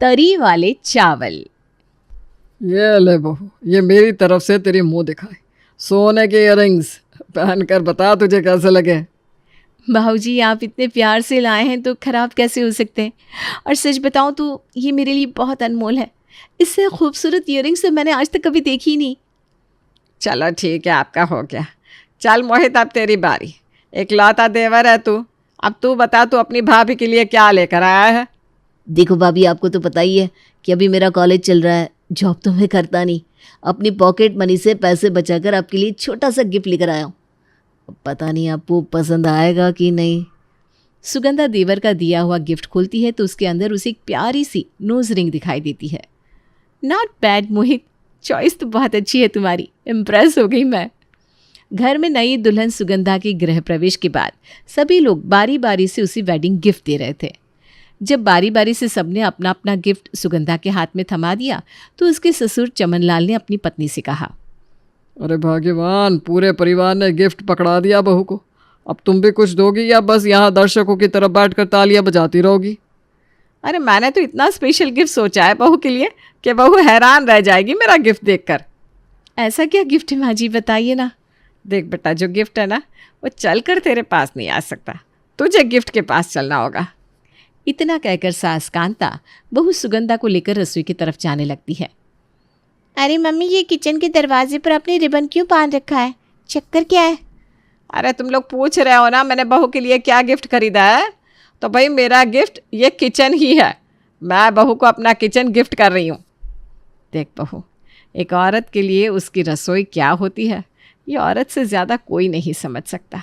तरी वाले चावल। ये ले बहू, ये मेरी तरफ से तेरी मुंह दिखाई सोने के इयररिंग्स पहन कर बता तुझे कैसे लगे। भाऊजी आप इतने प्यार से लाए हैं तो खराब कैसे हो सकते हैं। और सच बताऊं तो ये मेरे लिए बहुत अनमोल है। इससे खूबसूरत इयररिंग्स तो मैंने आज तक कभी देखी ही नहीं। चलो ठीक है, आपका हो गया। चल मोहित, अब तेरी बारी। एक लौता देवर है तू। अब तू बता, तू अपनी भाभी के लिए क्या लेकर आया है। देखो भाभी, आपको तो पता ही है कि अभी मेरा कॉलेज चल रहा है, जॉब तो मैं करता नहीं। अपनी पॉकेट मनी से पैसे बचाकर आपके लिए छोटा सा गिफ्ट लेकर आया हूँ। पता नहीं आपको पसंद आएगा कि नहीं। सुगंधा देवर का दिया हुआ गिफ्ट खोलती है तो उसके अंदर उसे एक प्यारी सी नोज रिंग दिखाई देती है। नॉट बैड मोहित, चॉइस तो बहुत अच्छी है तुम्हारी। इम्प्रेस हो गई मैं। घर में नई दुल्हन सुगंधा के गृह प्रवेश के बाद सभी लोग बारी बारी से उसे वेडिंग गिफ्ट दे रहे थे। जब बारी बारी से सबने अपना अपना गिफ्ट सुगंधा के हाथ में थमा दिया तो उसके ससुर चमनलाल ने अपनी पत्नी से कहा, अरे भाग्यवान, पूरे परिवार ने गिफ्ट पकड़ा दिया बहू को। अब तुम भी कुछ दोगी या बस यहाँ दर्शकों की तरफ बैठकर तालियां बजाती रहोगी। अरे मैंने तो इतना स्पेशल गिफ्ट सोचा है बहू के लिए कि बहू हैरान रह जाएगी मेरा गिफ्ट देखकर। ऐसा क्या गिफ्ट है माँ जी, बताइए ना। देख बेटा, जो गिफ्ट है ना वो चल कर तेरे पास नहीं आ सकता, तुझे गिफ्ट के पास चलना होगा। इतना कहकर सास कांता बहू सुगंधा को लेकर रसोई की तरफ जाने लगती है। अरे मम्मी, ये किचन के दरवाजे पर आपने रिबन क्यों बांध रखा है? चक्कर क्या है? अरे तुम लोग पूछ रहे हो ना मैंने बहू के लिए क्या गिफ्ट खरीदा है, तो भाई मेरा गिफ्ट ये किचन ही है। मैं बहू को अपना किचन गिफ्ट कर रही हूँ। देख बहू, एक औरत के लिए उसकी रसोई क्या होती है ये औरत से ज़्यादा कोई नहीं समझ सकता।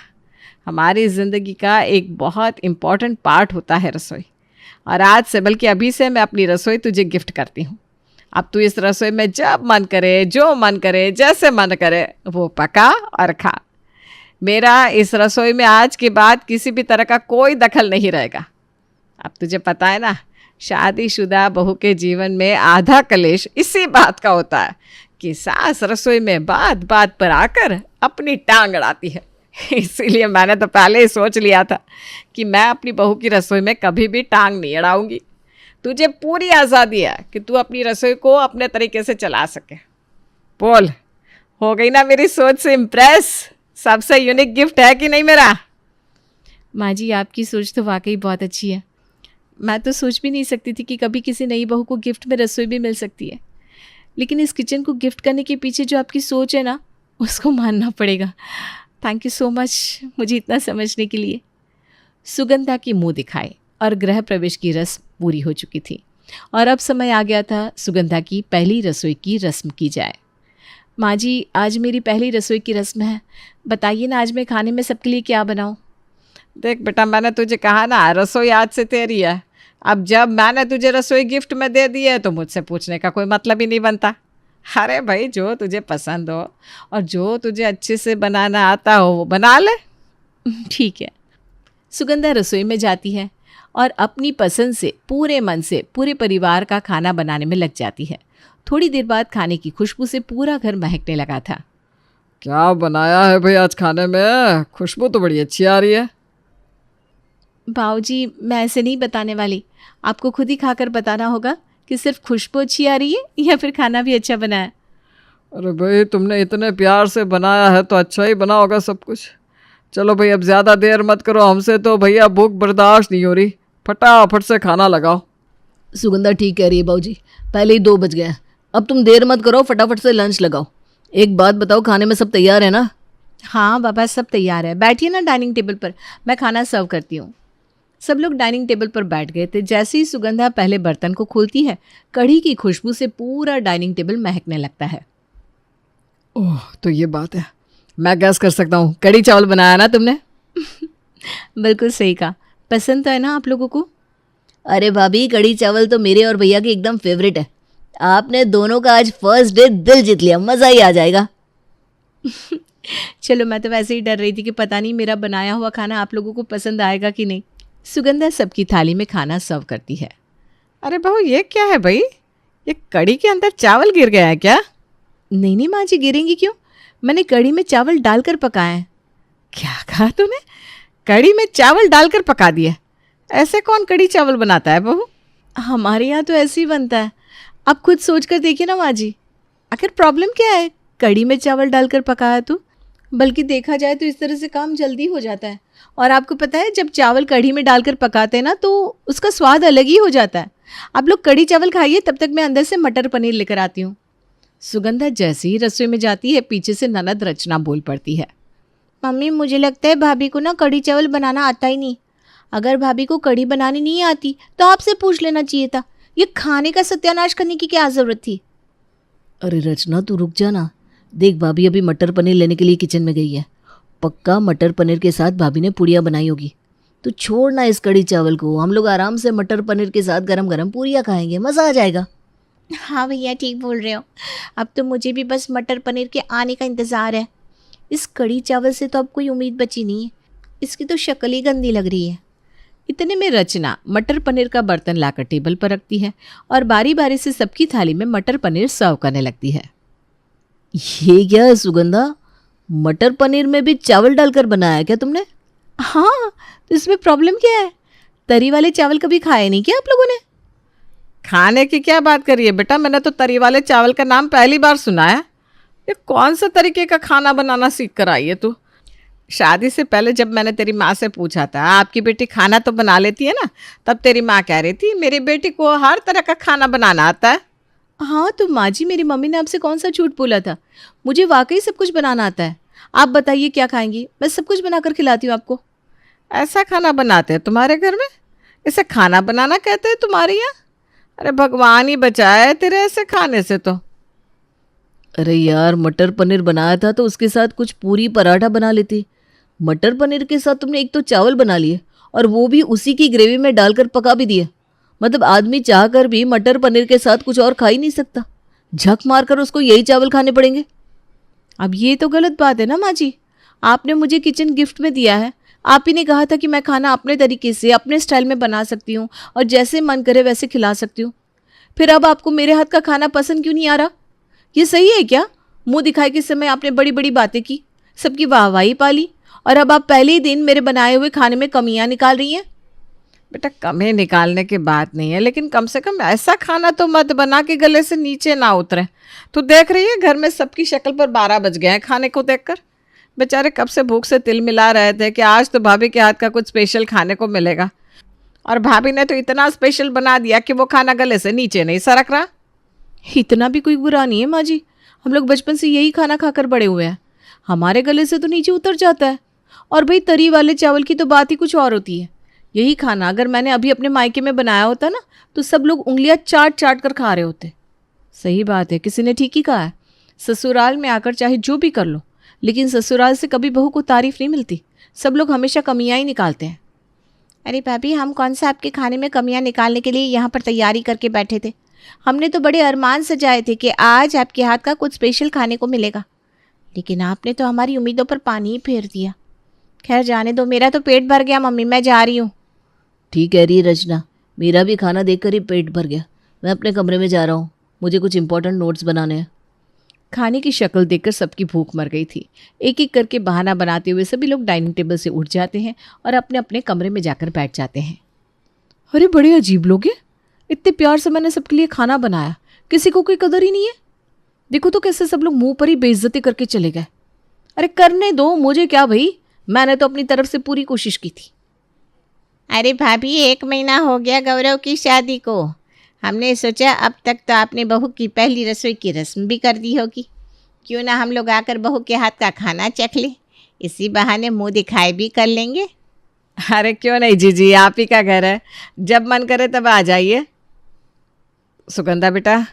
हमारी ज़िंदगी का एक बहुत इम्पॉर्टेंट पार्ट होता है रसोई। और आज से, बल्कि अभी से, मैं अपनी रसोई तुझे गिफ्ट करती हूँ। अब तू इस रसोई में जब मन करे, जो मन करे, जैसे मन करे वो पका और खा। मेरा इस रसोई में आज के बाद किसी भी तरह का कोई दखल नहीं रहेगा। अब तुझे पता है ना, शादीशुदा बहू के जीवन में आधा कलेश इसी बात का होता है कि सास रसोई में बात बात पर आकर अपनी टांग अड़ाती है। इसीलिए मैंने तो पहले ही सोच लिया था कि मैं अपनी बहू की रसोई में कभी भी टांग नहीं अड़ाऊंगी। तुझे पूरी आज़ादी है कि तू अपनी रसोई को अपने तरीके से चला सके। बोल, हो गई ना मेरी सोच से इम्प्रेस? सबसे यूनिक गिफ्ट है कि नहीं मेरा? माँ जी, आपकी सोच तो वाकई बहुत अच्छी है। मैं तो सोच भी नहीं सकती थी कि कभी किसी नई बहू को गिफ्ट में रसोई भी मिल सकती है। लेकिन इस किचन को गिफ्ट करने के पीछे जो आपकी सोच है ना, उसको मानना पड़ेगा। थैंक यू सो मच मुझे इतना समझने के लिए। सुगंधा की मुंह दिखाए और गृह प्रवेश की रस्म पूरी हो चुकी थी और अब समय आ गया था सुगंधा की पहली रसोई की रस्म की जाए। माँ जी, आज मेरी पहली रसोई की रस्म है। बताइए ना, आज मैं खाने में सबके लिए क्या बनाऊँ? देख बेटा, मैंने तुझे कहा ना रसोई आज से तेरी है। अब जब मैंने तुझे रसोई गिफ्ट में दे दी है तो मुझसे पूछने का कोई मतलब ही नहीं बनता। अरे भाई, जो तुझे पसंद हो और जो तुझे अच्छे से बनाना आता हो वो बना ले। ठीक है। सुगंधा रसोई में जाती है और अपनी पसंद से पूरे मन से पूरे परिवार का खाना बनाने में लग जाती है। थोड़ी देर बाद खाने की खुशबू से पूरा घर महकने लगा था। क्या बनाया है भाई आज खाने में? खुशबू तो बड़ी अच्छी आ रही है। बाऊजी, मैं ऐसे नहीं बताने वाली। आपको खुद ही खाकर बताना होगा कि सिर्फ खुशबू अच्छी आ रही है या फिर खाना भी अच्छा बना है। अरे भाई, तुमने इतने प्यार से बनाया है तो अच्छा ही बना होगा सब कुछ। चलो भाई, अब ज़्यादा देर मत करो, हमसे तो भैया भूख बर्दाश्त नहीं हो रही। फटाफट से खाना लगाओ। सुगंधा ठीक कह रही है बाबूजी, पहले ही 2 बज गए हैं। अब तुम देर मत करो, फटाफट से लंच लगाओ। एक बात बताओ, खाने में सब तैयार है ना? हाँ बाबा, सब तैयार है। बैठिए ना डाइनिंग टेबल पर, मैं खाना सर्व करती हूँ। सब लोग डाइनिंग टेबल पर बैठ गए थे। जैसे ही सुगंधा पहले बर्तन को खोलती है, कढ़ी की खुशबू से पूरा डाइनिंग टेबल महकने लगता है। ओह, तो ये बात है। मैं गैस कर सकता हूँ, कढ़ी चावल बनाया ना तुमने? बिल्कुल सही कहा। पसंद तो है ना आप लोगों को? अरे भाभी, कढ़ी चावल तो मेरे और भैया के एकदम फेवरेट है। आपने दोनों का आज फर्स्ट डे दिल जीत लिया, मज़ा ही आ जाएगा। चलो, मैं तो वैसे ही डर रही थी कि पता नहीं मेरा बनाया हुआ खाना आप लोगों को पसंद आएगा कि नहीं। सुगंधा सबकी थाली में खाना सर्व करती है। अरे बहू, ये क्या है भाई? ये कढ़ी के अंदर चावल गिर गया है क्या? नहीं नहीं माँ जी, गिरेंगी क्यों? मैंने कढ़ी में चावल डालकर पकाए हैं। क्या कहा तूने? कढ़ी में चावल डालकर पका दिए? ऐसे कौन कढ़ी चावल बनाता है बहू? हमारे यहाँ तो ऐसे ही बनता है। आप खुद सोच कर देखिए ना माँ जी, आखिर प्रॉब्लम क्या है? कढ़ी में चावल डालकर पकाया तो, बल्कि देखा जाए तो इस तरह से काम जल्दी हो जाता है। और आपको पता है, जब चावल कढ़ी में डालकर पकाते हैं ना तो उसका स्वाद अलग ही हो जाता है। आप लोग कढ़ी चावल खाइए, तब तक मैं अंदर से मटर पनीर लेकर आती हूँ। सुगंधा जैसे ही रसोई में जाती है, पीछे से ननद रचना बोल पड़ती है। मम्मी मुझे लगता है भाभी को ना कढ़ी चावल बनाना आता ही नहीं। अगर भाभी को कढ़ी बनानी नहीं आती तो आपसे पूछ लेना चाहिए था। ये खाने का सत्यानाश करने की क्या ज़रूरत थी? अरे रचना तू रुक जा ना, देख भाभी अभी मटर पनीर लेने के लिए किचन में गई है। पक्का मटर पनीर के साथ भाभी ने पूड़ियाँ बनाई होगी। तो छोड़ ना इस कढ़ी चावल को, हम लोग आराम से मटर पनीर के साथ गरम गरम पूड़ियाँ खाएंगे, मज़ा आ जाएगा। हाँ भैया ठीक बोल रहे हो। अब तो मुझे भी बस मटर पनीर के आने का इंतज़ार है। इस कढ़ी चावल से तो अब कोई उम्मीद बची नहीं है। इसकी तो शक्ल ही गंदी लग रही है। इतने में रचना मटर पनीर का बर्तन लाकर टेबल पर रखती है और बारी बारी से सबकी थाली में मटर पनीर सर्व करने लगती है। ये क्या है सुगंधा, मटर पनीर में भी चावल डालकर बनाया है क्या तुमने? हाँ, तो इसमें प्रॉब्लम क्या है? तरी वाले चावल कभी खाए नहीं क्या आप लोगों ने? खाने की क्या बात करिए बेटा, मैंने तो तरी वाले चावल का नाम पहली बार सुना है। ये कौन सा तरीके का खाना बनाना सीख कर आई है तू? शादी से पहले जब मैंने तेरी माँ से पूछा था आपकी बेटी खाना तो बना लेती है ना, तब तेरी माँ कह रही थी मेरी बेटी को हर तरह का खाना बनाना आता है। हाँ तो माँ जी, मेरी मम्मी ने आपसे कौन सा झूठ बोला था? मुझे वाकई सब कुछ बनाना आता है। आप बताइए क्या खाएंगी, मैं सब कुछ बनाकर खिलाती हूँ आपको। ऐसा खाना बनाते हैं तुम्हारे घर में? इसे खाना बनाना कहते हैं तुम्हारे यहाँ? अरे भगवान ही बचाए तेरे ऐसे खाने से तो। अरे यार, मटर पनीर बनाया था तो उसके साथ कुछ पूरी पराठा बना लेती। मटर पनीर के साथ तुमने एक तो चावल बना लिए और वो भी उसी की ग्रेवी में डालकर पका भी दिए। मतलब आदमी चाह कर भी मटर पनीर के साथ कुछ और खा ही नहीं सकता, झक मारकर उसको यही चावल खाने पड़ेंगे। अब ये तो गलत बात है ना माँ जी। आपने मुझे किचन गिफ्ट में दिया है। आप ही ने कहा था कि मैं खाना अपने तरीके से अपने स्टाइल में बना सकती हूँ और जैसे मन करे वैसे खिला सकती हूँ। फिर अब आपको मेरे हाथ का खाना पसंद क्यों नहीं आ रहा? ये सही है क्या? मुंह दिखाए के समय आपने बड़ी बड़ी बातें की, सबकी वाहवाही पाली, और अब आप पहले ही दिन मेरे बनाए हुए खाने में कमियां निकाल रही हैं। बेटा कमी निकालने की बात नहीं है, लेकिन कम से कम ऐसा खाना तो मत बना कि गले से नीचे ना उतरे। तू देख रही है घर में सबकी शक्ल पर 12 बज गए हैं खाने को देखकर। बेचारे कब से भूख से तिल मिला रहे थे कि आज तो भाभी के हाथ का कुछ स्पेशल खाने को मिलेगा, और भाभी ने तो इतना स्पेशल बना दिया कि वो खाना गले से नीचे नहीं सरक रहा। इतना भी कोई बुरा नहीं है माँ जी, हम लोग बचपन से यही खाना खाकर बड़े हुए हैं। हमारे गले से तो नीचे उतर जाता है। और भाई तरी वाले चावल की तो बात ही कुछ और होती है। यही खाना अगर मैंने अभी अपने मायके में बनाया होता ना, तो सब लोग उंगलियां चाट चाट कर खा रहे होते। सही बात है, किसी ने ठीक ही कहा है। ससुराल में आकर चाहे जो भी कर लो, लेकिन ससुराल से कभी बहू को तारीफ नहीं मिलती। सब लोग हमेशा कमियां ही निकालते हैं। अरे भाभी, हम कौन सा आपके खाने में कमियां निकालने के लिए यहाँ पर तैयारी करके बैठे थे। हमने तो बड़े अरमान सजाए थे कि आज आपके हाथ का कुछ स्पेशल खाने को मिलेगा, लेकिन आपने तो हमारी उम्मीदों पर पानी ही फेर दिया। खैर जाने दो, मेरा तो पेट भर गया मम्मी, मैं जा रही हूँ। ठीक कह रही है रचना, मेरा भी खाना देखकर ही पेट भर गया। मैं अपने कमरे में जा रहा हूँ, मुझे कुछ इंपॉर्टेंट नोट्स बनाने हैं। खाने की शक्ल देखकर सबकी भूख मर गई थी। एक एक करके बहाना बनाते हुए सभी लोग डाइनिंग टेबल से उठ जाते हैं और अपने अपने कमरे में जाकर बैठ जाते हैं। अरे बड़े अजीब लोग हैं, इतने प्यार से मैंने सबके लिए खाना बनाया, किसी को कोई कदर ही नहीं है। देखो तो कैसे सब लोग मुंह पर ही बेइज्जती करके चले गए। अरे करने दो, मुझे क्या भाई, मैंने तो अपनी तरफ से पूरी कोशिश की थी। अरे भाभी, 1 महीना हो गया गौरव की शादी को। हमने सोचा अब तक तो आपने बहू की पहली रसोई की रस्म भी कर दी होगी, क्यों ना हम लोग आकर बहू के हाथ का खाना चख लें, इसी बहाने मुंह दिखाई भी कर लेंगे। अरे क्यों नहीं जीजी, आप ही का घर है, जब मन करे तब आ जाइए। सुगंधा बेटा,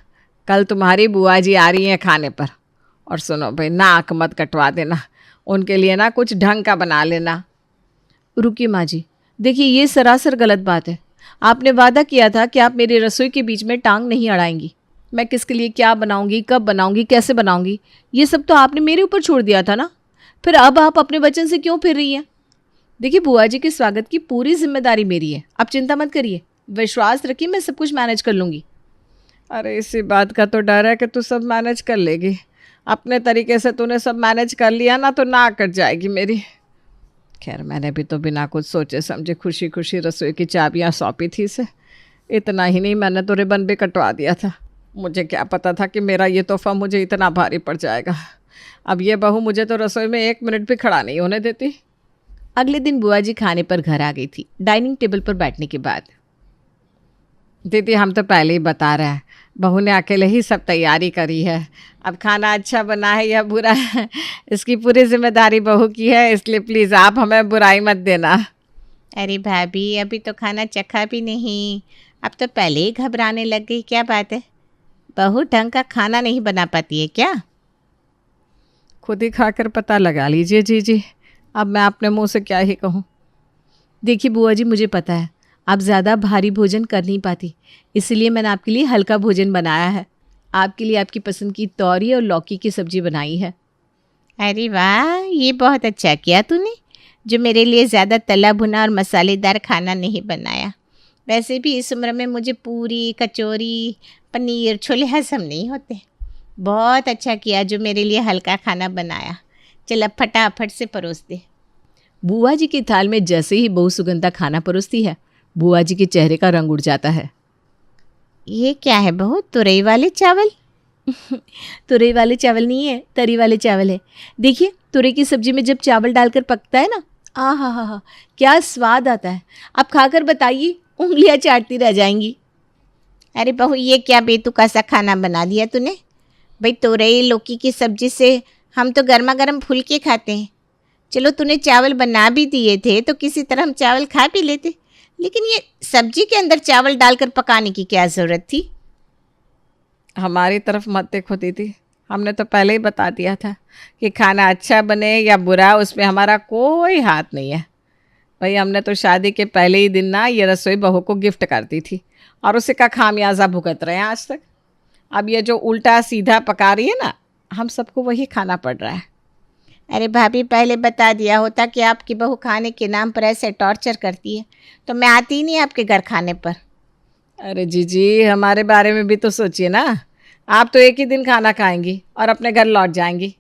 कल तुम्हारी बुआ जी आ रही हैं खाने पर, और सुनो भाई, नाक मत कटवा देना, उनके लिए ना कुछ ढंग का बना लेना। रुकिए माँ जी, देखिए ये सरासर गलत बात है। आपने वादा किया था कि आप मेरी रसोई के बीच में टांग नहीं अड़ाएंगी। मैं किसके लिए क्या बनाऊंगी, कब बनाऊंगी, कैसे बनाऊंगी, ये सब तो आपने मेरे ऊपर छोड़ दिया था ना। फिर अब आप अपने वचन से क्यों फिर रही हैं? देखिए बुआ जी के स्वागत की पूरी जिम्मेदारी मेरी है, आप चिंता मत करिए, विश्वास रखिए, मैं सब कुछ मैनेज कर लूँगी। अरे इसी बात का तो डर है कि तू सब मैनेज कर लेगी। अपने तरीके से तूने सब मैनेज कर लिया ना तो नाक कट जाएगी मेरी। खैर मैंने भी तो बिना कुछ सोचे समझे खुशी खुशी रसोई की चाबियां सौंपी थी इसे, इतना ही नहीं, मैंने तो रिबन भी कटवा दिया था। मुझे क्या पता था कि मेरा ये तोहफा मुझे इतना भारी पड़ जाएगा। अब ये बहू मुझे तो रसोई में 1 मिनट भी खड़ा नहीं होने देती। अगले दिन बुआ जी खाने पर घर आ गई थी। डाइनिंग टेबल पर बैठने के बाद, दीदी हम तो पहले ही बता रहे हैं, बहू ने अकेले ही सब तैयारी करी है। अब खाना अच्छा बना है या बुरा है इसकी पूरी जिम्मेदारी बहू की है, इसलिए प्लीज़ आप हमें बुराई मत देना। अरे भाभी, अभी तो खाना चखा भी नहीं, अब तो पहले ही घबराने लग गई। क्या बात है, बहू ढंग का खाना नहीं बना पाती है क्या? खुद ही खाकर पता लगा लीजिए जी। अब मैं अपने मुंह से क्या ही कहूँ। देखिए बुआ जी, मुझे पता है आप ज़्यादा भारी भोजन कर नहीं पाती, इसलिए मैंने आपके लिए हल्का भोजन बनाया है। आपके लिए आपकी पसंद की तौरी और लौकी की सब्जी बनाई है। अरे वाह, ये बहुत अच्छा किया तूने, जो मेरे लिए ज़्यादा तला भुना और मसालेदार खाना नहीं बनाया। वैसे भी इस उम्र में मुझे पूरी, कचौरी, पनीर, छोले हजम नहीं होते। बहुत अच्छा किया जो मेरे लिए हल्का खाना बनाया। चल अब फटाफट से परोस दे। बुआ जी की थाल में जैसे ही बहू सुगंधा खाना परोसती है, बुआ जी के चेहरे का रंग उड़ जाता है। ये क्या है बहू, तुरई वाले चावल? तुरई वाले चावल नहीं है, तरी वाले चावल है। देखिए, तुरई की सब्जी में जब चावल डालकर पकता है ना, आ हा हा हा, क्या स्वाद आता है। आप खाकर बताइए, उंगलियां चाटती रह जाएंगी। अरे बहू, ये क्या बेतुका सा खाना बना दिया तूने। भाई तुरई लौकी की सब्जी से हम तो गर्मा गर्म फुलके खाते हैं। चलो तूने चावल बना भी दिए थे तो किसी तरह हम चावल खा भी लेते, लेकिन ये सब्जी के अंदर चावल डालकर पकाने की क्या ज़रूरत थी? हमारी तरफ मत देखो दीदी, हमने तो पहले ही बता दिया था कि खाना अच्छा बने या बुरा उसमें हमारा कोई हाथ नहीं है। भाई हमने तो शादी के पहले ही दिन ना ये रसोई बहू को गिफ्ट कर दी थी और उसी का खामियाजा भुगत रहे हैं आज तक। अब ये जो उल्टा सीधा पका रही है ना, हम सबको वही खाना पड़ रहा है। अरे भाभी, पहले बता दिया होता कि आपकी बहू खाने के नाम पर ऐसे टॉर्चर करती है तो मैं आती ही नहीं आपके घर खाने पर। अरे जी हमारे बारे में भी तो सोचिए ना। आप तो एक ही दिन खाना खाएंगी और अपने घर लौट जाएंगी।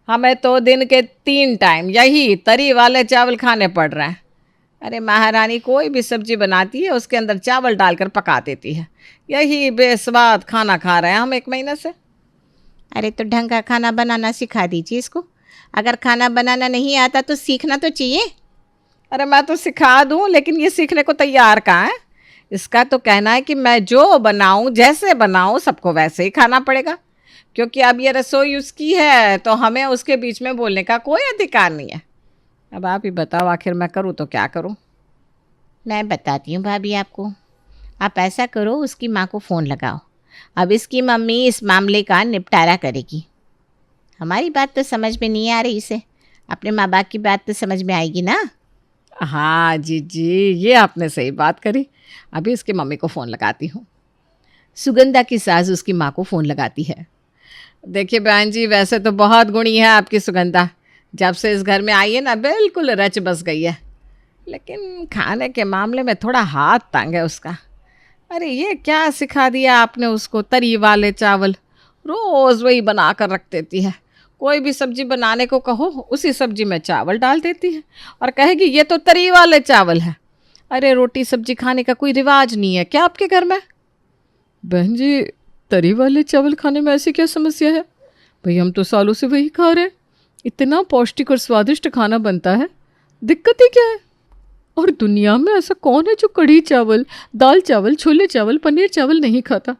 हमें तो दिन के 3 टाइम यही तरी वाले चावल खाने पड़ रहे हैं। अरे महारानी कोई भी सब्जी बनाती है उसके अंदर चावल डालकर पका देती है। यही बेस्वाद खाना खा रहे हैं हम 1 महीने से। अरे तो ढंग का खाना बनाना सिखा दीजिए इसको। अगर खाना बनाना नहीं आता तो सीखना तो चाहिए। अरे मैं तो सिखा दूँ, लेकिन ये सीखने को तैयार कहाँ है। इसका तो कहना है कि मैं जो बनाऊँ, जैसे बनाऊँ, सबको वैसे ही खाना पड़ेगा, क्योंकि अब ये रसोई उसकी है तो हमें उसके बीच में बोलने का कोई अधिकार नहीं है। अब आप ही बताओ, आखिर मैं करूँ तो क्या करूँ। मैं बताती हूँ भाभी आपको। आप ऐसा करो, उसकी माँ को फ़ोन लगाओ। अब इसकी मम्मी इस मामले का निपटारा करेगी। हमारी बात तो समझ में नहीं आ रही इसे, अपने माँ बाप की बात तो समझ में आएगी ना। हाँ जी, ये आपने सही बात करी। अभी इसकी मम्मी को फ़ोन लगाती हूँ। सुगंधा की सास उसकी माँ को फ़ोन लगाती है। देखिए बहन जी, वैसे तो बहुत गुणी है आपकी सुगंधा। जब से इस घर में आई है ना, बिल्कुल रच बस गई है, लेकिन खाने के मामले में थोड़ा हाथ तंग है उसका। अरे ये क्या सिखा दिया आपने उसको, तरी वाले चावल रोज़ वही बना कर रख देती है। कोई भी सब्जी बनाने को कहो, उसी सब्जी में चावल डाल देती है और कहेगी ये तो तरी वाले चावल है। अरे रोटी सब्जी खाने का कोई रिवाज नहीं है क्या आपके घर में? बहन जी, तरी वाले चावल खाने में ऐसी क्या समस्या है? भाई हम तो सालों से वही खा रहे हैं। इतना पौष्टिक और स्वादिष्ट खाना बनता है, दिक्कत ही क्या है? और दुनिया में ऐसा कौन है जो कढ़ी चावल, दाल चावल, छोले चावल, पनीर चावल नहीं खाता?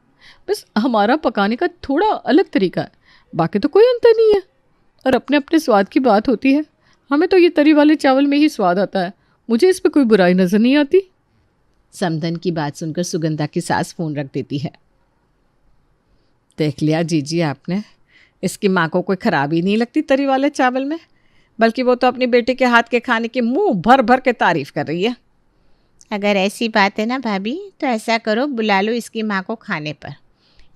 बस हमारा पकाने का थोड़ा अलग तरीका है, बाकी तो कोई अंतर नहीं है। और अपने अपने स्वाद की बात होती है। हमें तो ये तरी वाले चावल में ही स्वाद आता है, मुझे इस पर कोई बुराई नज़र नहीं आती। समधन की बात सुनकर सुगंधा की सास फ़ोन रख देती है। देख लिया जीजी आपने, इसकी माँ को कोई खराबी नहीं लगती तरी वाले चावल में, बल्कि वो तो अपनी बेटी के हाथ के खाने की मुंह भर भर के तारीफ़ कर रही है। अगर ऐसी बात है ना भाभी, तो ऐसा करो, बुला लो इसकी माँ को खाने पर।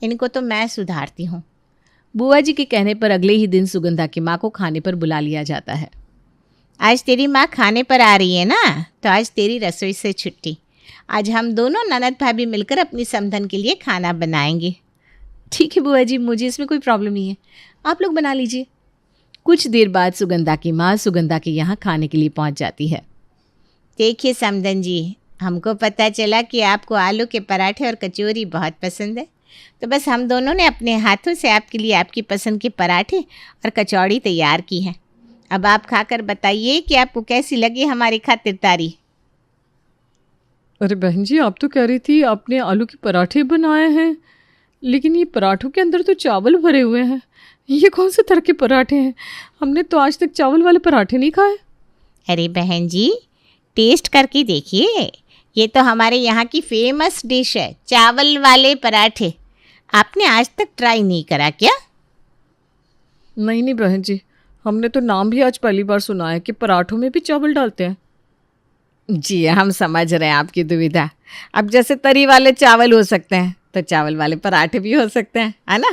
इनको तो मैं सुधारती हूँ। बुआ जी के कहने पर अगले ही दिन सुगंधा की माँ को खाने पर बुला लिया जाता है। आज तेरी माँ खाने पर आ रही है ना, तो आज तेरी रसोई से छुट्टी। आज हम दोनों ननद भाभी मिलकर अपनी समधन के लिए खाना बनाएंगे। ठीक है बुआ जी, मुझे इसमें कोई प्रॉब्लम नहीं है, आप लोग बना लीजिए। कुछ देर बाद सुगंधा की माँ सुगंधा के यहाँ खाने के लिए पहुँच जाती है। देखिए समधन जी, हमको पता चला कि आपको आलू के पराठे और कचौरी बहुत पसंद है, तो बस हम दोनों ने अपने हाथों से आपके लिए आपकी पसंद के पराठे और कचौड़ी तैयार की हैं। अब आप खाकर बताइए कि आपको कैसी लगी हमारी खातिरदारी। अरे बहन जी, आप तो कह रही थी आपने आलू के पराठे बनाए हैं, लेकिन ये पराठों के अंदर तो चावल भरे हुए हैं। ये कौन से तरह के पराठे हैं? हमने तो आज तक चावल वाले पराठे नहीं खाए। अरे बहन जी, टेस्ट करके देखिए, ये तो हमारे यहाँ की फेमस डिश है, चावल वाले पराठे। आपने आज तक ट्राई नहीं करा क्या? नहीं नहीं बहन जी, हमने तो नाम भी आज पहली बार सुना है कि पराठों में भी चावल डालते हैं। जी हम समझ रहे हैं आपकी दुविधा। अब जैसे तरी वाले चावल हो सकते हैं तो चावल वाले पराठे भी हो सकते हैं, है ना,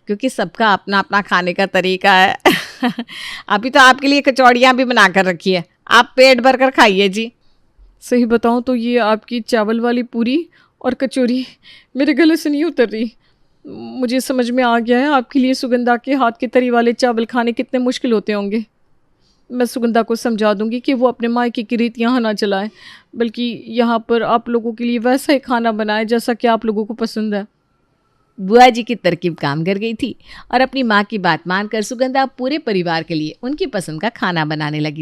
क्योंकि सबका अपना अपना खाने का तरीका है। अभी तो आपके लिए कचौड़ियाँ भी बना कर रखी है, आप पेट भर कर खाइए जी। सही बताऊं तो ये आपकी चावल वाली पूरी और कचौरी मेरे गले से नहीं उतर रही। मुझे समझ में आ गया है आपके लिए सुगंधा के हाथ के तरी वाले चावल खाने कितने मुश्किल होते होंगे। मैं सुगंधा को समझा दूंगी कि वो अपने मायके की रीत यहाँ ना चलाए, बल्कि यहाँ पर आप लोगों के लिए वैसा ही खाना बनाए जैसा कि आप लोगों को पसंद है। बुआ जी की तरकीब काम कर गई थी और अपनी माँ की बात मानकर सुगंधा पूरे परिवार के लिए उनकी पसंद का खाना बनाने लगी।